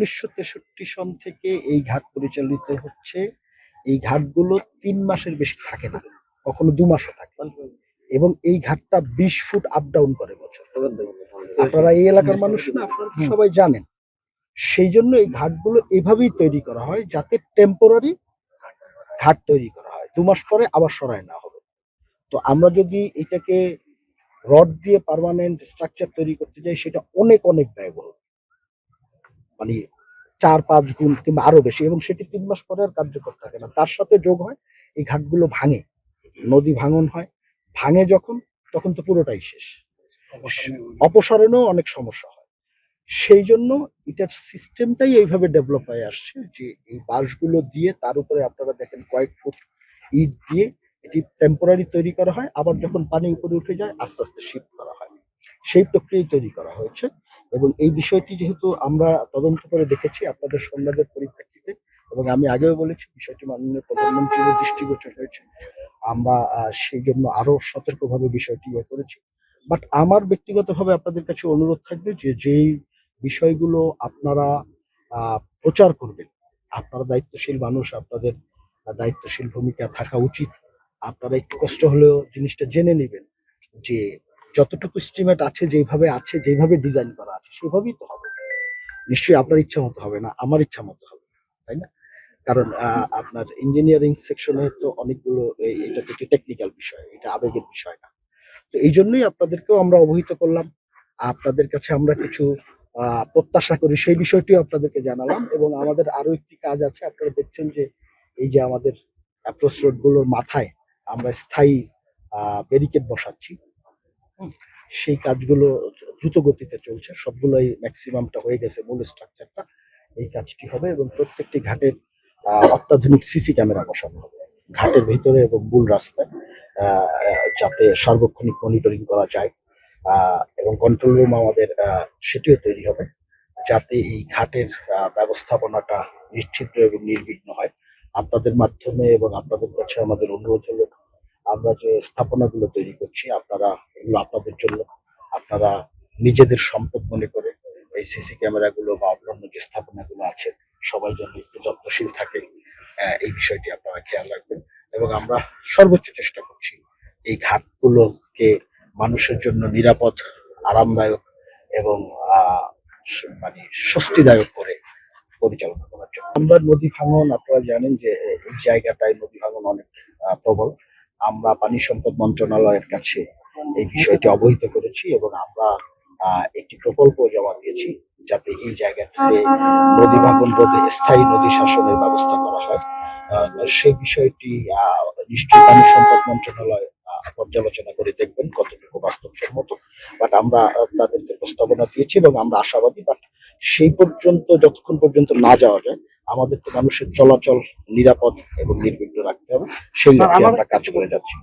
1963 সন থেকে এই ঘাট পরিচালিত হচ্ছে। এই ঘাটগুলো ৩ মাসের বেশি থাকে না, কখনো ২ মাসও থাকে না। এবং এই ঘাটটা ২০ ফুট আপ ডাউন করে বছর। আপনারা এই এলাকার মানুষ না, আপনারা তো সবাই জানেন। সেই জন্য এই ঘাটগুলো এভাবেই তৈরি করা হয় যাতে টেম্পোরারি ঘাট তৈরি করা হয়, ২ মাস পরে আবার সরায় নেওয়া হবে। তো আমরা যদি এটাকে রড দিয়ে পার্মানেন্ট স্ট্রাকচার তৈরি করতে যাই, সেটা অনেক অনেক ব্যয়বহুল, মানে ৪-৫ গুণ কিংবা আরো বেশি, এবং সেটি ৩ মাস পরে আর কার্যকর থাকে না। তার সাথে যোগ হয় এই ঘাটগুলো ভাঙে, নদী ভাঙন হয়। ভাঙে যখন, তখন তো পুরোটাই শেষ। অপসারণেও অনেক সমস্যা হয়। সেই জন্য এটার সিস্টেমটাই এইভাবে ডেভেলপ হয়ে আসছে যে এই বাঁশগুলো দিয়ে তার উপরে আপনারা দেখেন কয়েক ফুট ইট দিয়ে এটি টেম্পোরারি তৈরি করা হয়, আবার যখন পানি উপরে উঠে যায় আস্তে আস্তে শিফট করা হয়। সেই প্রক্রিয়ায় তৈরি করা হয়েছে। এবং এই বিষয়টি যেহেতু আমরা তদন্ত করে দেখেছি আপনাদের সংবাদের পরিপ্রেক্ষিতে, এবং আমি আগেও বলেছি বিষয়টি মাননীয় প্রধানমন্ত্রীর দৃষ্টিগোচর হয়েছে, আমরা সেই জন্য আরো সতর্কভাবে বিষয়টি ইয়ে করেছি। বাট আমার ব্যক্তিগতভাবে আপনাদের কাছে অনুরোধ থাকবে যে যেই বিষয়গুলো আপনারা প্রচার করবেন, আপনারা দায়িত্বশীল মানুষ, আপনাদের দায়িত্বশীল ভূমিকা থাকা উচিত। আপনারা একটু কষ্ট হলেও জিনিসটা জেনে নেবেন যে যতটুকু এস্টিমেট আছে, যেভাবে ডিজাইন করা আছে সেভাবেই তো হবে। নিশ্চয়ই আপনার ইচ্ছা মতো হবে না, আমার ইচ্ছা মতো হবে, তাই না? কারণ আপনার ইঞ্জিনিয়ারিং সেকশনে তো অনেকগুলো এটা তো টেকনিক্যাল বিষয়, এটা আবেগের বিষয় না। তো এই জন্যই আপনাদেরকেও আমরা অবহিত করলাম। আপনাদের কাছে আমরা কিছু প্রত্যাশা করি, সেই বিষয়টিও আপনাদেরকে জানালাম। এবং আমাদের আরো একটি কাজ আছে, আপনারা দেখছেন যে এই যে আমাদের অ্যাপ্রোচ রোড গুলোর মাথায় আমরা স্থায়ী ব্যারিকেড বসাচ্ছি। সেই কাজগুলো দ্রুত গতিতে চলছে, সবগুলোই ম্যাক্সিমামটা হয়ে গেছে, মূল স্ট্রাকচারটা। এই কাজটি হবে এবং প্রত্যেকটি ঘাটের অত্যাধুনিক সিসি ক্যামেরা বসানো হবে ঘাটের ভিতরে এবং মূল রাস্তায়, যাতে সার্বক্ষণিক মনিটরিং করা যায়। এবং কন্ট্রোল রুম আমাদের সেটিও তৈরি হবে, যাতে এই ঘাটের ব্যবস্থাপনাটা নিশ্চিদ্র এবং নির্বিঘ্ন হয়। আপনাদের মাধ্যমে এবং আপনাদের কাছে আমাদের অনুরোধ হলো, আমরা যে স্থাপনাগুলো তৈরি করছি আপনারা এগুলো আপনাদের জন্য, আপনারা নিজেদের সম্পদ মনে করে এই সিসি ক্যামেরাগুলো বা অন্যান্য যে স্থাপনাগুলো আছে সবাই যেন একটু যত্নশীল থাকে, এই বিষয়টি আপনারা খেয়াল রাখবেন। এবং আমরা সর্বোচ্চ চেষ্টা করছি এই ঘাটগুলোকে মানুষের জন্য নিরাপদ, আরামদায়ক এবং মানে স্বস্তিদায়ক করে পরিচালনা করার জন্য। আমরা নদী ভাঙন, আপনারা জানেন যে এই জায়গাটায় নদী ভাঙন অনেক প্রবল। আমরা পানি সম্পদ মন্ত্রণালয়ের কাছে এই বিষয়টি অবহিত করেছি এবং আমরা একটি প্রকল্প জমা দিয়েছি যাতে এই জায়গাটিতে নদী ভাঙন রোধে স্থায়ী নদী শাসনের ব্যবস্থা করা হয়। সেই বিষয়টি নিশ্চয়ই পানি সম্পদ মন্ত্রণালয় পর্যালোচনা করে দেখবেন কতটুকু বাস্তবসম্মত। বাট আমরা তাদেরকে প্রস্তাবনা দিয়েছি এবং আমরা আশাবাদী। বাট সেই পর্যন্ত, যতক্ষণ পর্যন্ত না যাওয়া যায়, আমাদেরকে মানুষের চলাচল নিরাপদ এবং নির্বিঘ্ন রাখতে হবে, সেই লক্ষ্যে আমরা কাজ করে যাচ্ছি।